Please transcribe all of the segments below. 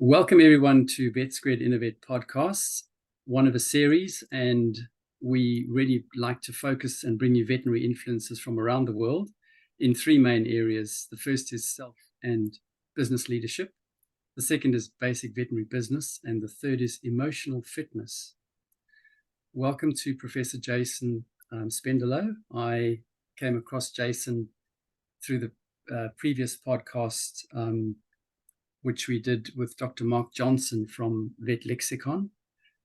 Welcome everyone to Vetsquared Innovet podcasts, one of a series, and we really like to focus and bring you veterinary influencers from around the world in three main areas. The first is self and business leadership. The second is basic veterinary business, and the third is emotional fitness. Welcome to Professor Jason Spendelow. I came across Jason through the previous podcast which we did with Dr. Mark Johnson from Vet Lexicon.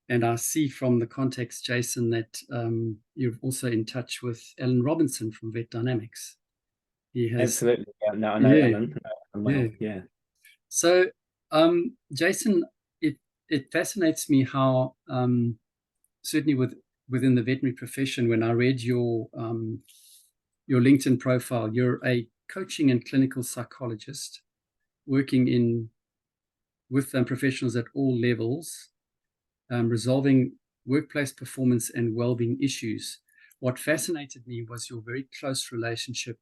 And I see from the context, Jason, that you're also in touch with Alan Robinson from Vet Dynamics. He has absolutely. Yeah, no, I know Alan. Well, yeah. So, Jason, it fascinates me how certainly within the veterinary profession, when I read your LinkedIn profile, you're a coaching and clinical psychologist working with professionals at all levels, resolving workplace performance and well-being issues. What fascinated me was your very close relationship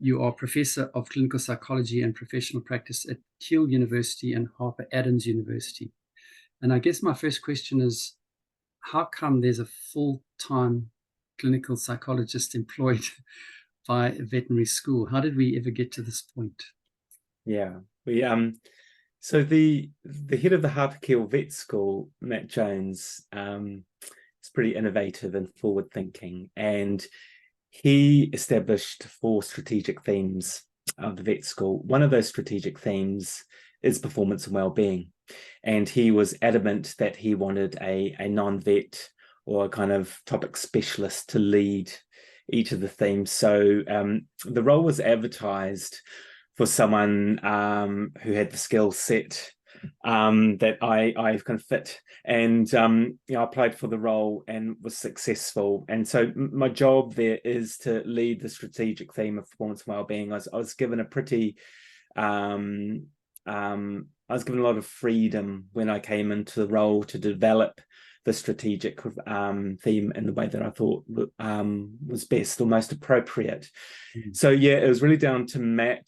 you are Professor of Clinical Psychology and Professional Practice at Keele University and Harper University. And I guess my first question is, how come there's a full-time clinical psychologist employed by a veterinary school? How did we ever get to this point? Yeah, so the head of the Harper Keele Vet School, Matt Jones, is pretty innovative and forward-thinking, and he established 4 strategic themes of the vet school. One of those strategic themes is performance and well-being, and he was adamant that he wanted a non-vet or a kind of topic specialist to lead each of the themes. So the role was advertised for someone who had the skill set that I kind of fit, and I applied for the role and was successful. And so my job there is to lead the strategic theme of performance and well-being. I was given a pretty I was given a lot of freedom when I came into the role to develop the strategic theme in the way that I thought was best or most appropriate. So yeah, it was really down to Matt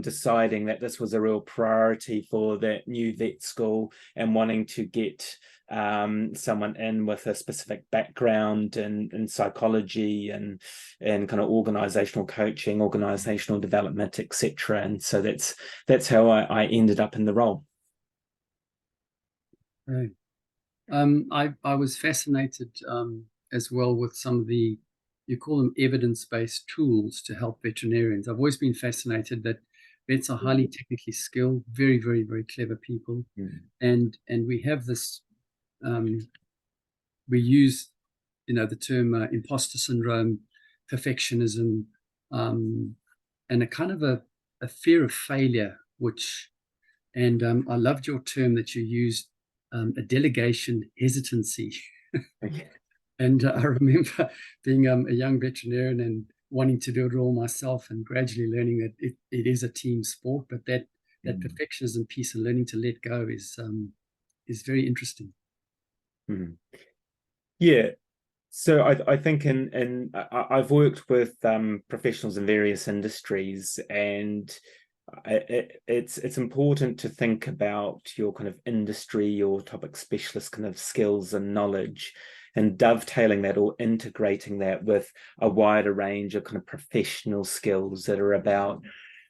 deciding that this was a real priority for that new vet school and wanting to get someone in with a specific background in psychology and kind of organizational coaching, organizational development, etc. And so that's how I ended up in the role. Right. I was fascinated as well with some of the, you call them evidence-based tools to help veterinarians. I've always been fascinated that vets are highly technically skilled, very, very, very clever people. And we have this, we use, the term imposter syndrome, perfectionism, and a kind of a fear of failure, and I loved your term that you used, a delegation hesitancy. And I remember being a young veterinarian and wanting to do it all myself, and gradually learning that it is a team sport, but that perfectionism piece and learning to let go is very interesting. Yeah. So I think I've worked with professionals in various industries, and it's important to think about your kind of industry, your topic specialist kind of skills and knowledge, and dovetailing that or integrating that with a wider range of kind of professional skills that are about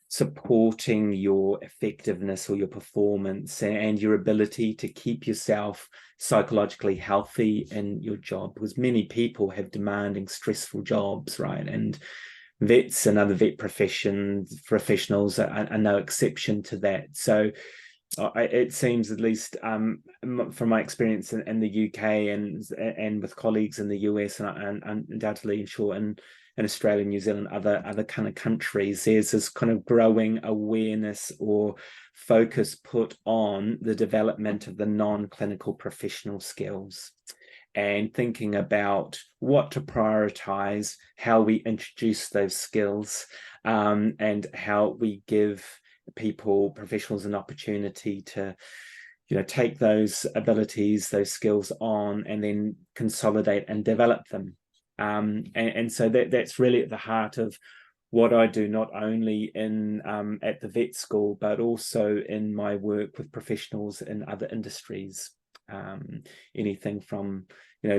supporting your effectiveness or your performance and your ability to keep yourself psychologically healthy in your job, because many people have demanding, stressful jobs, right? And vets and other vet professionals are no exception to that. So it seems, at least from my experience in the UK and with colleagues in the US and undoubtedly, sure, in Australia, New Zealand, other kind of countries, there's this kind of growing awareness or focus put on the development of the non-clinical professional skills, and thinking about what to prioritize, how we introduce those skills, and how we give people, professionals, an opportunity to take those abilities, those skills on, and then consolidate and develop them. And so that's really at the heart of what I do, not only in at the vet school, but also in my work with professionals in other industries, anything from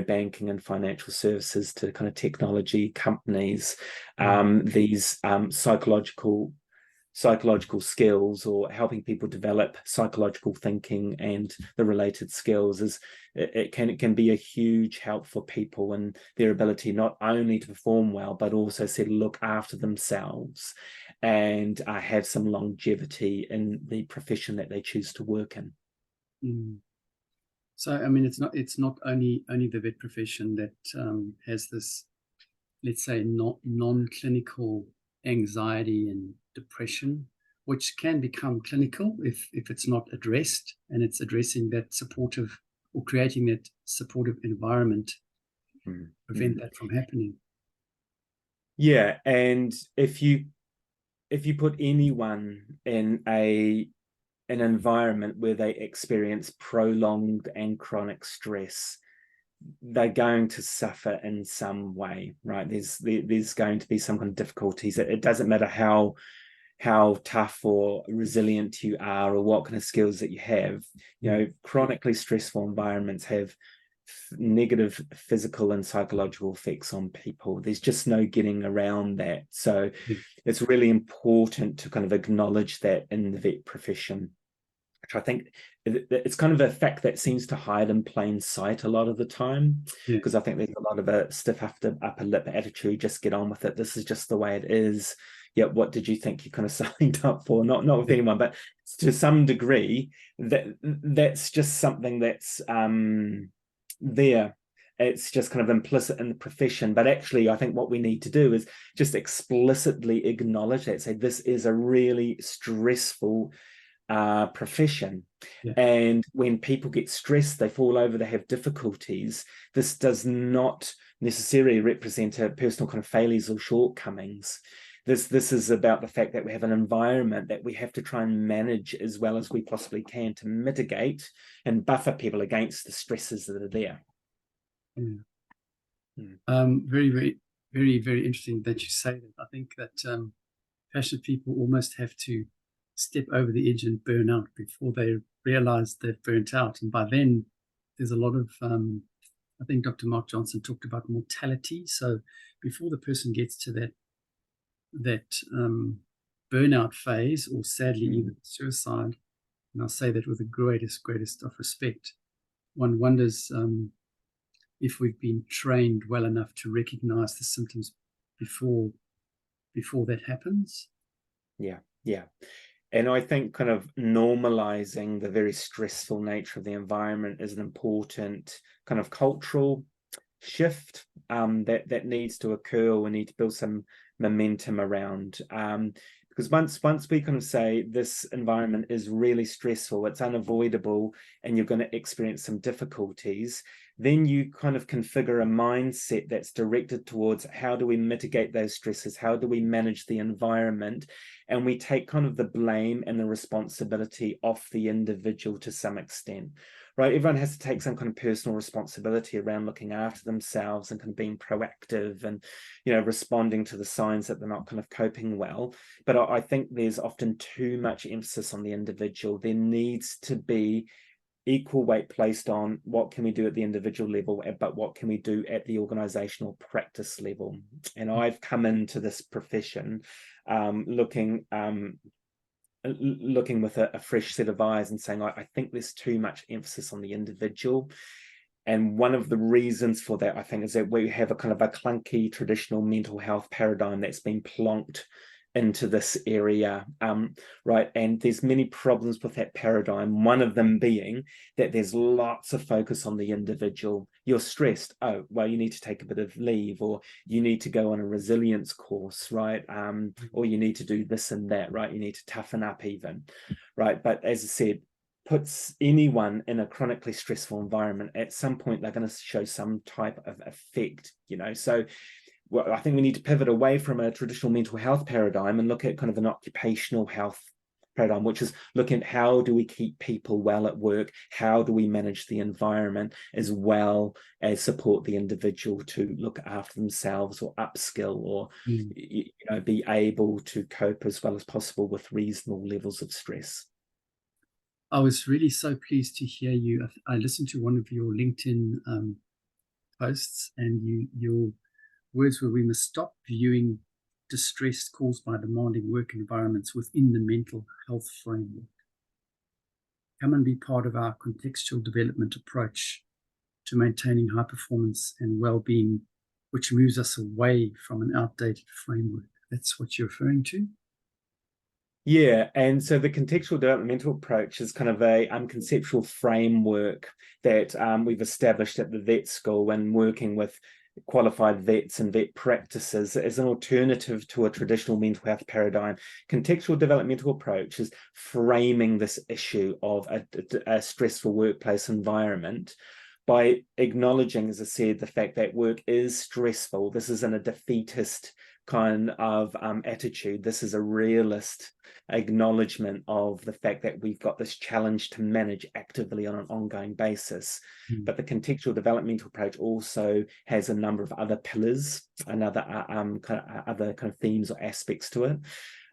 banking and financial services to kind of technology companies, these psychological skills, or helping people develop psychological thinking and the related skills, is it can be a huge help for people and their ability not only to perform well, but also to look after themselves and have some longevity in the profession that they choose to work in. So I mean, it's not only the vet profession that has this, let's say, non-clinical anxiety and depression, which can become clinical if it's not addressed, and it's addressing that supportive, or creating that supportive environment, prevent that from happening. Yeah, and if you put anyone in an environment where they experience prolonged and chronic stress, they're going to suffer in some way, right? There's going to be some kind of difficulties. It doesn't matter how tough or resilient you are, or what kind of skills that you have. Chronically stressful environments have negative physical and psychological effects on people. There's just no getting around that. So it's really important to kind of acknowledge that in the vet profession, which I think it's kind of a fact that seems to hide in plain sight a lot of the time, because I think there's a lot of a stiff upper lip attitude, just get on with it, this is just the way it is. Yeah, what did you think you kind of signed up for? Not with anyone, but to some degree, that's just something that's there. It's just kind of implicit in the profession. But actually, I think what we need to do is just explicitly acknowledge that, say this is a really stressful profession. And when people get stressed, they fall over, they have difficulties. This does not necessarily represent a personal kind of failures or shortcomings. This is about the fact that we have an environment that we have to try and manage as well as we possibly can to mitigate and buffer people against the stresses that are there. Very, very, very, very interesting that you say that. I think that passionate people almost have to step over the edge and burn out before they realize they've burnt out. And by then, there's a lot of, I think Dr. Mark Johnson talked about mortality. So before the person gets to that burnout phase, or sadly even suicide, and I'll say that with the greatest of respect, one wonders if we've been trained well enough to recognize the symptoms before that happens. Yeah. And I think kind of normalizing the very stressful nature of the environment is an important kind of cultural shift that needs to occur. We need to build some momentum around, because once we kind of say this environment is really stressful, it's unavoidable, and you're going to experience some difficulties, then you kind of configure a mindset that's directed towards how do we mitigate those stresses, how do we manage the environment, and we take kind of the blame and the responsibility off the individual to some extent. Right, everyone has to take some kind of personal responsibility around looking after themselves and kind of being proactive and, responding to the signs that they're not kind of coping well. But I think there's often too much emphasis on the individual. There needs to be equal weight placed on what can we do at the individual level, but what can we do at the organizational practice level. And I've come into this profession looking with a fresh set of eyes and saying, I think there's too much emphasis on the individual. And one of the reasons for that, I think, is that we have a kind of a clunky traditional mental health paradigm that's been plonked into this area, right? And there's many problems with that paradigm. One of them being that there's lots of focus on the individual. You're stressed. Oh, well, you need to take a bit of leave, or you need to go on a resilience course, right? Or you need to do this and that, right? You need to toughen up even, right? But as I said, puts anyone in a chronically stressful environment, at some point they're going to show some type of effect, so well, I think we need to pivot away from a traditional mental health paradigm and look at kind of an occupational health paradigm, which is looking at how do we keep people well at work, how do we manage the environment, as well as support the individual to look after themselves or upskill or be able to cope as well as possible with reasonable levels of stress. I was really so pleased to hear you. I listened to one of your LinkedIn posts, and your words were, we must stop viewing distress caused by demanding work environments within the mental health framework. Come and be part of our contextual development approach to maintaining high performance and well-being, which moves us away from an outdated framework. That's what you're referring to? Yeah, and so the contextual developmental approach is kind of a conceptual framework that we've established at the vet school when working with qualified vets and vet practices as an alternative to a traditional mental health paradigm. Contextual developmental approach is framing this issue of a stressful workplace environment by acknowledging, as I said, the fact that work is stressful. This isn't a defeatist kind of attitude. This is a realist acknowledgement of the fact that we've got this challenge to manage actively on an ongoing basis. But the contextual developmental approach also has a number of other pillars and other kind of themes or aspects to it.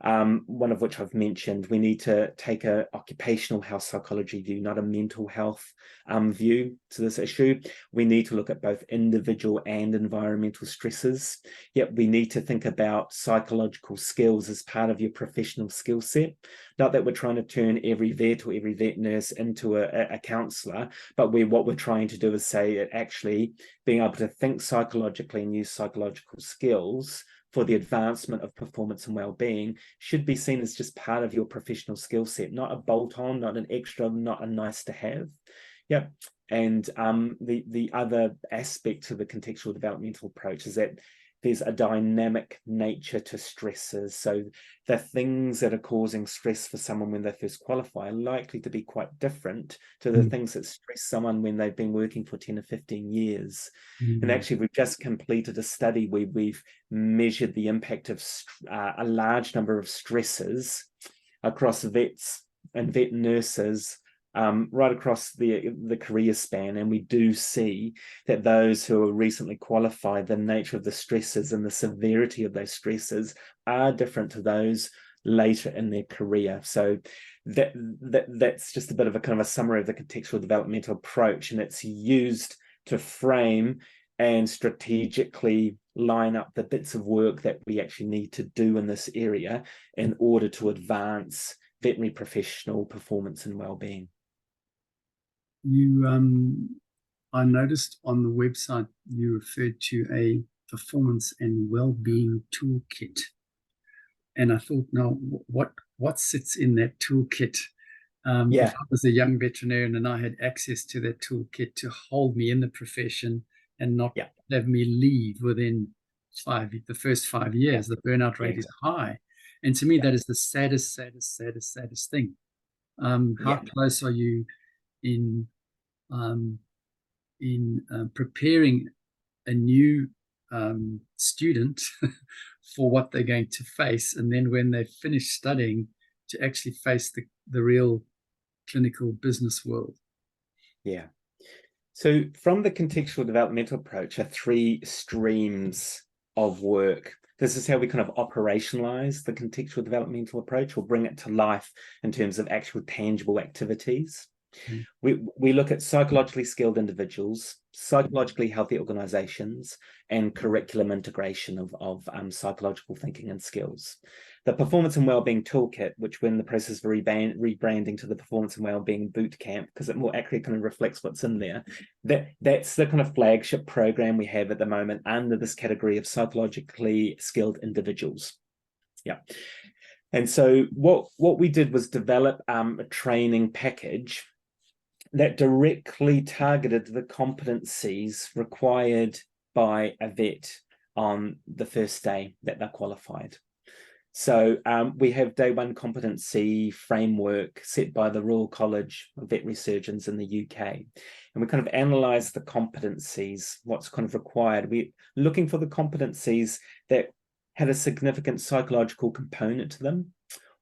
One of which I've mentioned, we need to take a occupational health psychology view, not a mental health view to this issue. We need to look at both individual and environmental stresses. Yet we need to think about psychological skills as part of your professional skill set. Not that we're trying to turn every vet or every vet nurse into a counsellor, but what we're trying to do is say that actually being able to think psychologically and use psychological skills for the advancement of performance and well-being should be seen as just part of your professional skill set, not a bolt-on, not an extra, not a nice to have. Yep. And the other aspect to the contextual developmental approach is that there's a dynamic nature to stresses. So the things that are causing stress for someone when they first qualify are likely to be quite different to the things that stress someone when they've been working for 10 or 15 years. And actually, we've just completed a study where we've measured the impact of a large number of stresses across vets and vet nurses right across the career span, and we do see that those who are recently qualified, the nature of the stresses and the severity of those stresses are different to those later in their career. So that's just a bit of a kind of a summary of the contextual developmental approach, and it's used to frame and strategically line up the bits of work that we actually need to do in this area in order to advance veterinary professional performance and well-being. I noticed on the website you referred to a performance and well-being toolkit, and I thought, now what sits in that toolkit? If I was a young veterinarian and I had access to that toolkit to hold me in the profession and not have me leave within the first 5 years, the burnout rate is high, and to me that is the saddest thing. How close are you in preparing a new student for what they're going to face, and then when they finish studying, to actually face the real clinical business world? Yeah. So from the contextual developmental approach are 3 streams of work. This is how we kind of operationalize the contextual developmental approach, or bring it to life in terms of actual tangible activities. We look at psychologically skilled individuals, psychologically healthy organizations, and curriculum integration of psychological thinking and skills. The Performance and Wellbeing Toolkit, which we're in the process of rebranding to the Performance and Wellbeing Bootcamp, because it more accurately kind of reflects what's in there. That's the kind of flagship program we have at the moment under this category of psychologically skilled individuals. Yeah. And so what we did was develop a training package that directly targeted the competencies required by a vet on the first day that they're qualified. So we have day 1 competency framework set by the Royal College of Veterinary Surgeons in the UK. And we kind of analyze the competencies, what's kind of required. We're looking for the competencies that had a significant psychological component to them,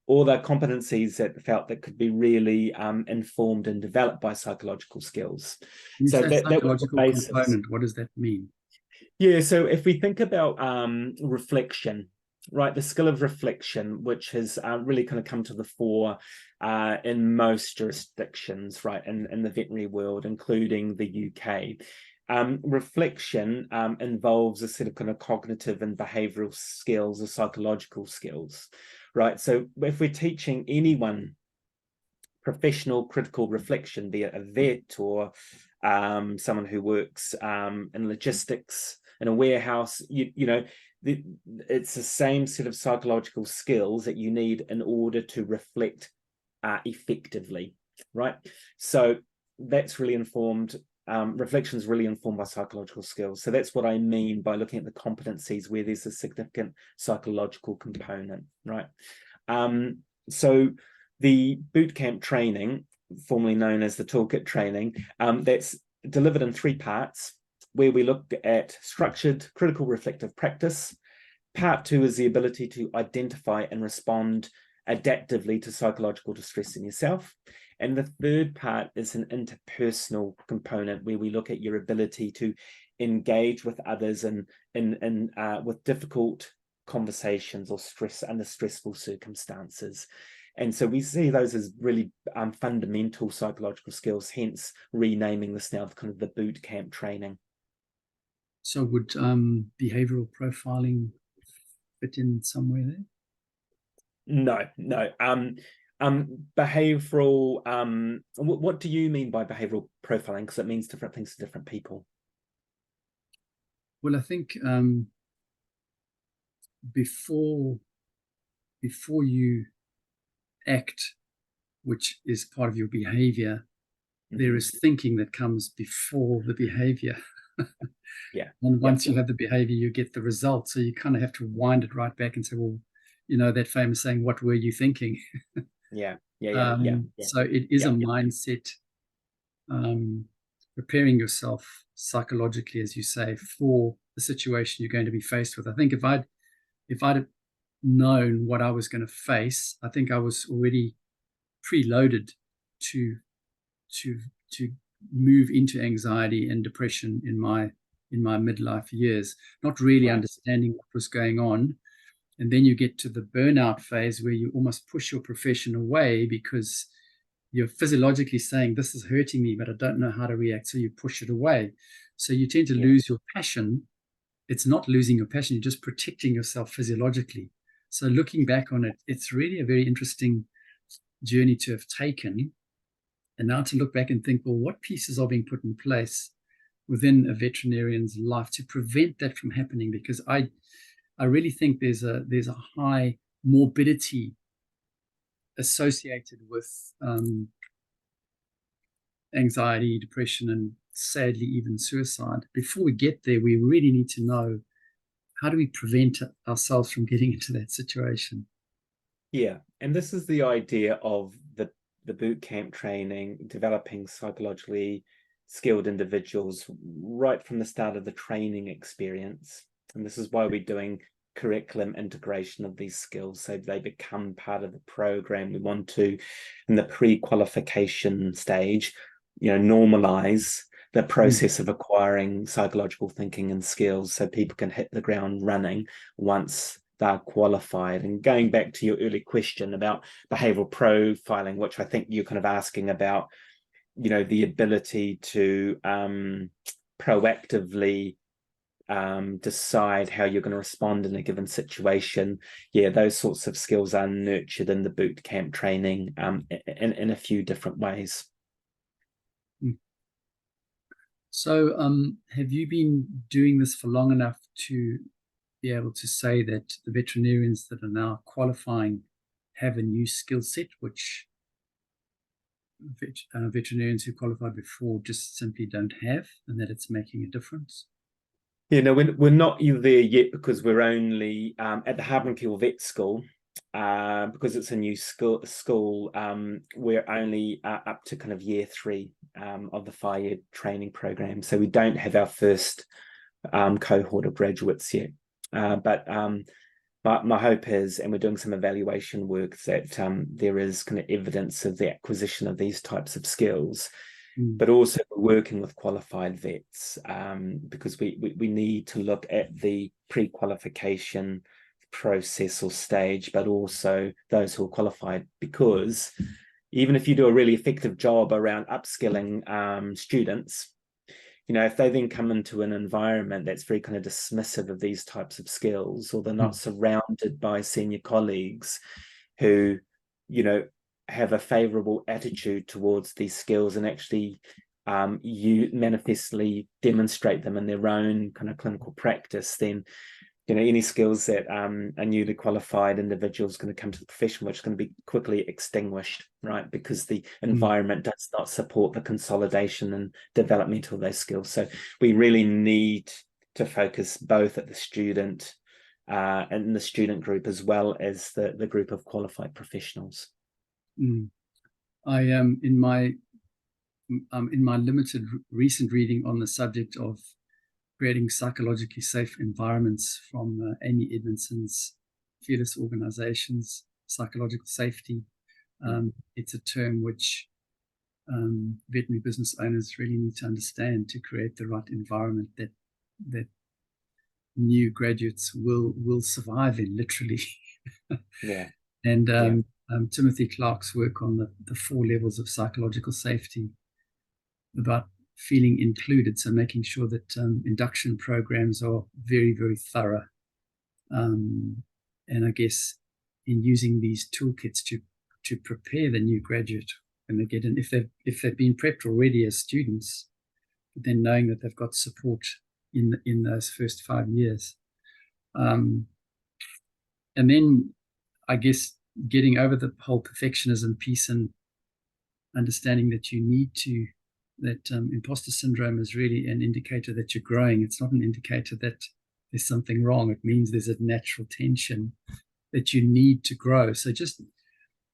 or the competencies that felt that could be really informed and developed by psychological skills. You So say that was the psychological basis. component. What does that mean? Yeah, so if we think about reflection, right, the skill of reflection, which has really kind of come to the fore in most jurisdictions, right, in the veterinary world, including the UK. Reflection involves a set of kind of cognitive and behavioral skills or psychological skills, right? So if we're teaching anyone professional critical reflection, be it a vet or someone who works in logistics in a warehouse, you know, it's the same set of psychological skills that you need in order to reflect effectively, right? So that's really informed. Reflection is really informed by psychological skills. So that's what I mean by looking at the competencies where there's a significant psychological component, right? So the bootcamp training, formerly known as the toolkit training, that's delivered in 3 parts, where we look at structured critical reflective practice. Part 2 is the ability to identify and respond adaptively to psychological distress in yourself. And the 3rd part is an interpersonal component, where we look at your ability to engage with others and with difficult conversations or stress under stressful circumstances. And so we see those as really fundamental psychological skills, hence renaming this now kind of the boot camp training. So would behavioral profiling fit in somewhere there? No. Behavioral, what do you mean by behavioral profiling? Because it means different things to different people. Well, I think before you act, which is part of your behavior, there is thinking that comes before the behavior. Yeah. And once you have the behavior, you get the result. So you kind of have to wind it right back and say, well, you know, that famous saying, what were you thinking? Yeah. So it is a mindset, preparing yourself psychologically, as you say, for the situation you're going to be faced with. I think if I'd known what I was going to face, I think I was already preloaded to move into anxiety and depression in my midlife years, not really understanding what was going on. And then you get to the burnout phase where you almost push your profession away because you're physiologically saying, this is hurting me, but I don't know how to react. So you push it away. So you tend to lose your passion. It's not losing your passion. You're just protecting yourself physiologically. So looking back on it, it's really a very interesting journey to have taken. And now to look back and think, well, what pieces are being put in place within a veterinarian's life to prevent that from happening? Because I really think there's a high morbidity associated with anxiety, depression, and sadly even suicide. Before we get there, we really need to know, how do we prevent ourselves from getting into that situation? Yeah, and this is the idea of the boot camp training, developing psychologically skilled individuals right from the start of the training experience. And this is why we're doing curriculum integration of these skills, so they become part of the program. We want to, in the pre-qualification stage, normalize the process of acquiring psychological thinking and skills so people can hit the ground running once they're qualified. And going back to your early question about behavioral profiling, which I think you're kind of asking about, the ability to proactively decide how you're going to respond in a given situation. Yeah, those sorts of skills are nurtured in the boot camp training in a few different ways. So have you been doing this for long enough to be able to say that the veterinarians that are now qualifying have a new skill set, which veterinarians who qualified before just simply don't have, and that it's making a difference? Yeah, no, we're not there yet, because we're only at the Harper and Keele Vet School, because it's a new school. We're only up to kind of year 3 of the 5-year training program, so we don't have our first cohort of graduates yet. But my hope is, and we're doing some evaluation work, that there is kind of evidence of the acquisition of these types of skills, but also we're working with qualified vets, because we need to look at the pre-qualification process or stage, but also those who are qualified, because even if you do a really effective job around upskilling students, if they then come into an environment that's very kind of dismissive of these types of skills, or they're not surrounded by senior colleagues who, have a favorable attitude towards these skills and actually you manifestly demonstrate them in their own kind of clinical practice, then any skills that a newly qualified individual is going to come to the profession, which is going to be quickly extinguished, right? Because the environment does not support the consolidation and development of those skills. So we really need to focus both at the student and the student group, as well as the group of qualified professionals. I am in my limited recent reading on the subject of creating psychologically safe environments from Amy Edmondson's Fearless Organizations, Psychological Safety. It's a term which veterinary business owners really need to understand to create the right environment that new graduates will survive in, literally. Yeah. And Timothy Clark's work on the 4 levels of psychological safety, about feeling included, so making sure that induction programs are very, very thorough, and I guess in using these toolkits to prepare the new graduate when they get in, if they've been prepped already as students, but then knowing that they've got support in those first 5 years, and then I guess getting over the whole perfectionism piece and understanding that imposter syndrome is really an indicator that you're growing. It's not an indicator that there's something wrong. It means there's a natural tension that you need to grow. So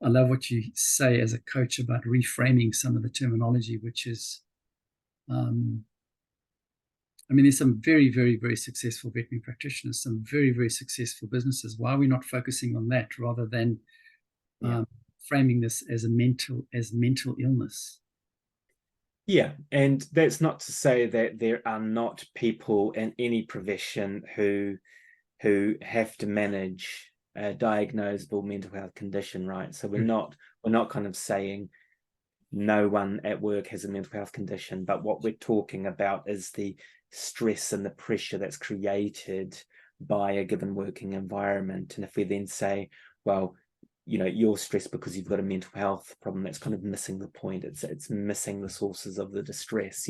I love what you say as a coach about reframing some of the terminology, which is, there's some very, very, very successful veterinary practitioners, some very, very successful businesses. Why are we not focusing on that rather than framing this as mental illness? Yeah, and that's not to say that there are not people in any profession who have to manage a diagnosable mental health condition, right? So we're not kind of saying no one at work has a mental health condition, but what we're talking about is the stress and the pressure that's created by a given working environment. And if we then say, well, you're stressed because you've got a mental health problem, that's kind of missing the point. It's missing the sources of the distress.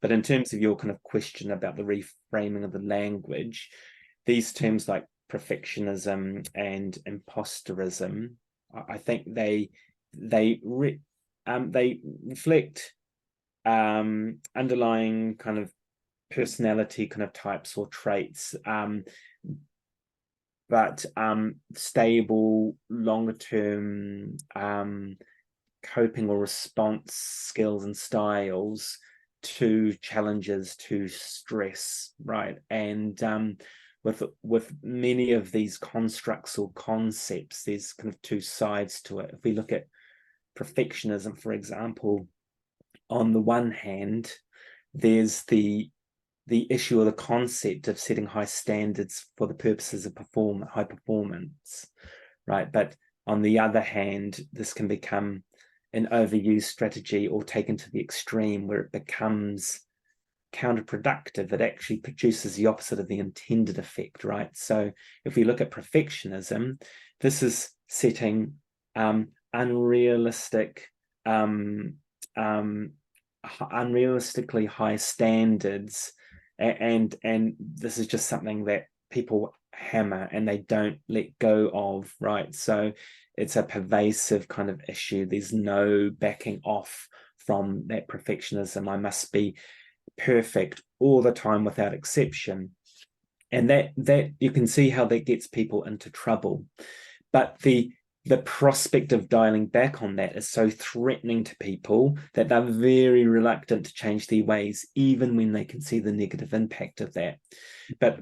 But in terms of your kind of question about the reframing of the language, these terms like perfectionism and imposterism, I think they reflect underlying kind of personality kind of types or traits, but stable, longer term coping or response skills and styles to challenges, to stress, right? And with many of these constructs or concepts, there's kind of 2 sides to it. If we look at perfectionism, for example, on the one hand, there's the issue or the concept of setting high standards for the purposes of high performance, right? But on the other hand, this can become an overused strategy or taken to the extreme where it becomes counterproductive. It actually produces the opposite of the intended effect, right? So if we look at perfectionism, this is setting unrealistically high standards, and this is just something that people hammer and they don't let go of, right? So it's a pervasive kind of issue. There's no backing off from that perfectionism. I must be perfect all the time without exception, and that you can see how that gets people into trouble. But the prospect of dialing back on that is so threatening to people that they're very reluctant to change their ways, even when they can see the negative impact of that. But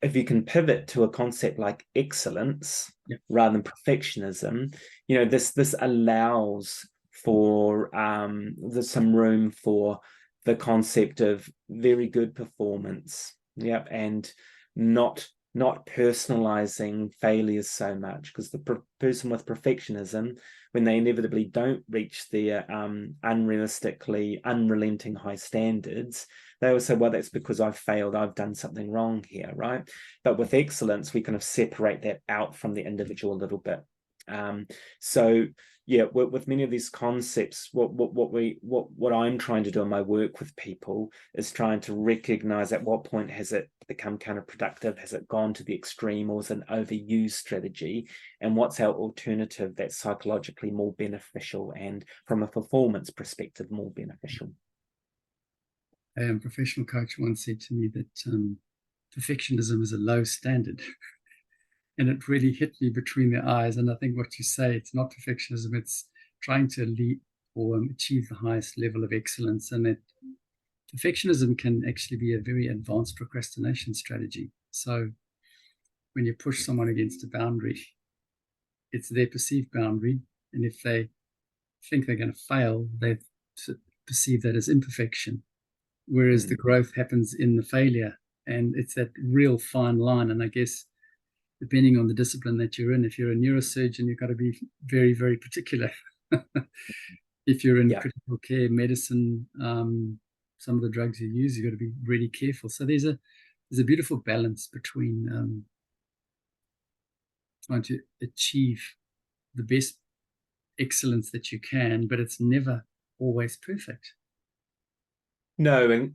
if you can pivot to a concept like excellence rather than perfectionism, this allows for there's some room for the concept of very good performance, and not personalizing failures so much, because the person with perfectionism, when they inevitably don't reach their unrealistically unrelenting high standards, they will say, well, that's because I've failed, I've done something wrong here, right? But with excellence, we kind of separate that out from the individual a little bit. So yeah, with many of these concepts, what I'm trying to do in my work with people is trying to recognize at what point has it become counterproductive, has it gone to the extreme, or is it an overused strategy, and what's our alternative that's psychologically more beneficial and from a performance perspective more beneficial. A professional coach once said to me that perfectionism is a low standard. And it really hit me between the eyes. And I think what you say, it's not perfectionism, it's trying to lead or achieve the highest level of excellence. And that perfectionism can actually be a very advanced procrastination strategy. So when you push someone against a boundary, it's their perceived boundary. And if they think they're going to fail, they perceive that as imperfection. Whereas the growth happens in the failure. And it's that real fine line. And I guess depending on the discipline that you're in, if you're a neurosurgeon, you've got to be very, very particular. If you're in critical care medicine, some of the drugs you use, you've got to be really careful. So there's a beautiful balance between trying to achieve the best excellence that you can, but it's never always perfect. No,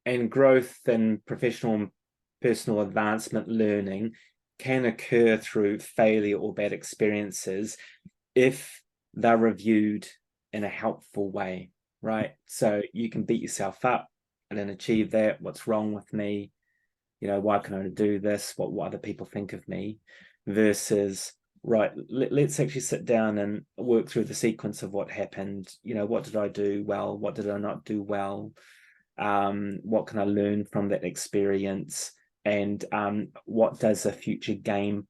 and growth and professional and personal advancement learning can occur through failure or bad experiences if they're reviewed in a helpful way, right? So you can beat yourself up, I didn't achieve that, what's wrong with me, why can I do this, what other people think of me, versus right, let's actually sit down and work through the sequence of what happened. What did I do well, what did I not do well, what can I learn from that experience, and what does a future game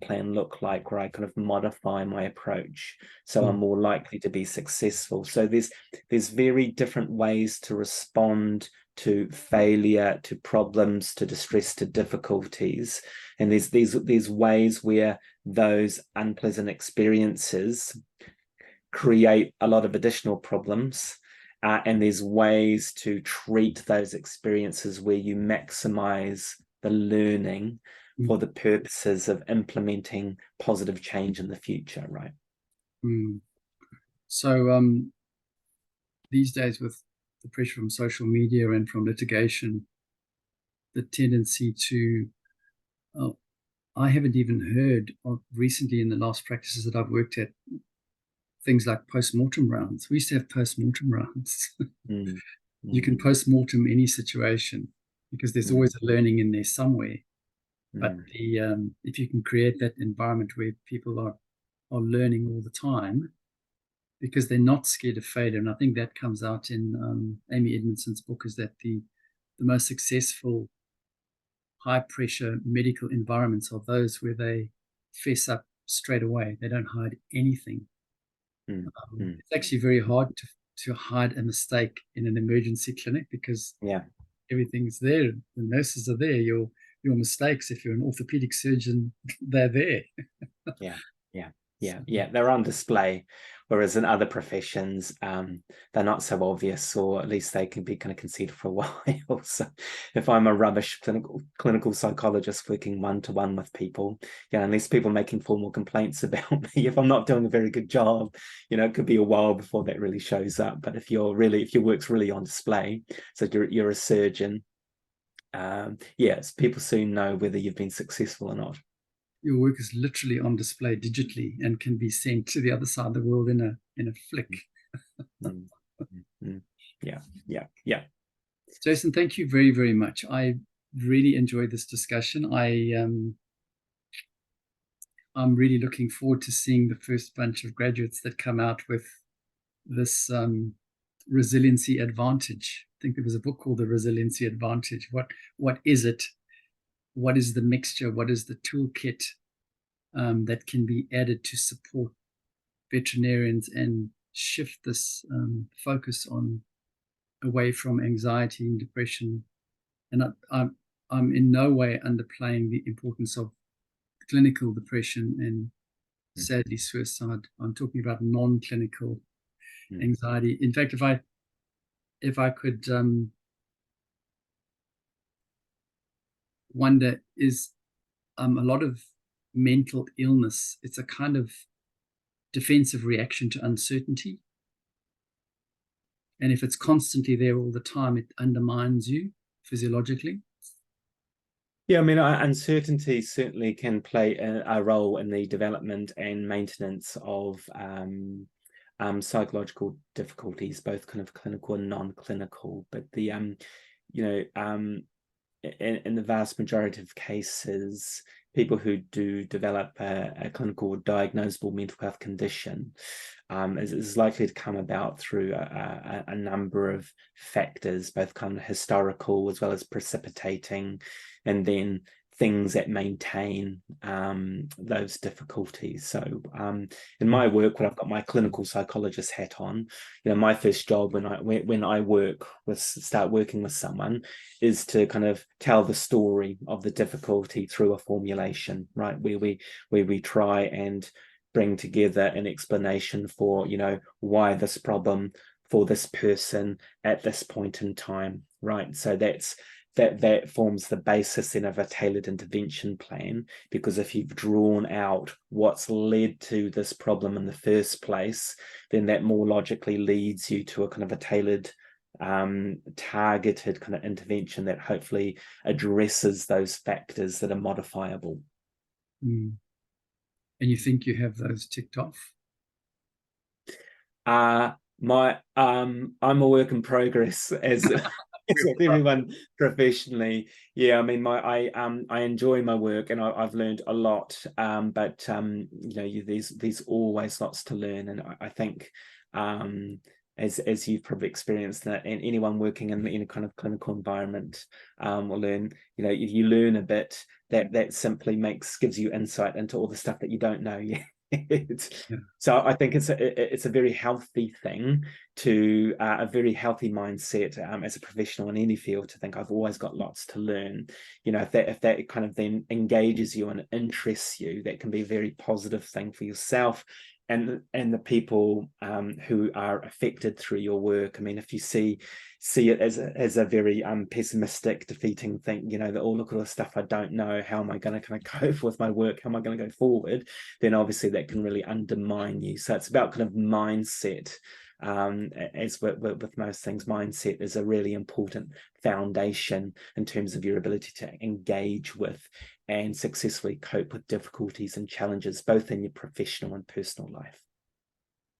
plan look like where I kind of modify my approach so I'm more likely to be successful. So there's very different ways to respond to failure, to problems, to distress, to difficulties, and there's ways where those unpleasant experiences create a lot of additional problems. And there's ways to treat those experiences where you maximize the learning for the purposes of implementing positive change in the future, right? So these days, with the pressure from social media and from litigation, the tendency to, I haven't even heard of recently in the last practices that I've worked at, things like post-mortem rounds. We used to have post-mortem rounds. You can post-mortem any situation because there's always a learning in there somewhere. But if you can create that environment where people are learning all the time, because they're not scared of failure. And I think that comes out in Amy Edmondson's book, is that the most successful high-pressure medical environments are those where they fess up straight away. They don't hide anything. It's actually very hard to hide a mistake in an emergency clinic because everything's there. The nurses are there. Your mistakes, if you're an orthopedic surgeon, they're there. They're on display, whereas in other professions they're not so obvious, or at least they can be kind of considered for a while. So if I'm a rubbish clinical psychologist working one-to-one with people, unless people are making formal complaints about me, if I'm not doing a very good job, it could be a while before that really shows up. But if your work's really on display, so you're a surgeon, people soon know whether you've been successful or not. Your work is literally on display digitally and can be sent to the other side of the world in a flick. Yeah. Jason, thank you very, very much. I really enjoyed this discussion. I'm really looking forward to seeing the first bunch of graduates that come out with this resiliency advantage. I think there was a book called The Resiliency Advantage. What is it? what is the mixture, what is the toolkit that can be added to support veterinarians and shift this focus on away from anxiety and depression. And I'm in no way underplaying the importance of clinical depression and sadly suicide. I'm talking about non-clinical anxiety. In fact, if I could wonder, is a lot of mental illness, it's a kind of defensive reaction to uncertainty. And if it's constantly there all the time, it undermines you physiologically. Yeah, I mean, uncertainty certainly can play a role in the development and maintenance of psychological difficulties, both kind of clinical and non-clinical. But the in the vast majority of cases, people who do develop a clinical or diagnosable mental health condition is likely to come about through a number of factors, both kind of historical as well as precipitating, and then things that maintain those difficulties. So in my work, when I've got my clinical psychologist hat on, my first job when I start working with someone is to kind of tell the story of the difficulty through a formulation, right? Where we try and bring together an explanation for, why this problem for this person at this point in time, right? So that forms the basis then of a tailored intervention plan, because if you've drawn out what's led to this problem in the first place, then that more logically leads you to a kind of a tailored targeted kind of intervention that hopefully addresses those factors that are modifiable. And you think you have those ticked off? I'm a work in progress as with everyone professionally. Yeah, I mean, I enjoy my work and I've learned a lot. But there's always lots to learn, and I think as you've probably experienced that, and anyone working in a kind of clinical environment will learn. If you learn a bit, that simply gives you insight into all the stuff that you don't know yet. So I think it's a very healthy thing to a very healthy mindset as a professional in any field to think I've always got lots to learn. If that kind of then engages you and interests you, that can be a very positive thing for yourself and the people who are affected through your work. I mean, if you see it as a very pessimistic, defeating thing, that, oh, look at all the stuff I don't know, how am I going to kind of cope with my work, how am I going to go forward, then obviously that can really undermine you. So it's about kind of mindset. As with most things, mindset is a really important foundation in terms of your ability to engage with and successfully cope with difficulties and challenges, both in your professional and personal life.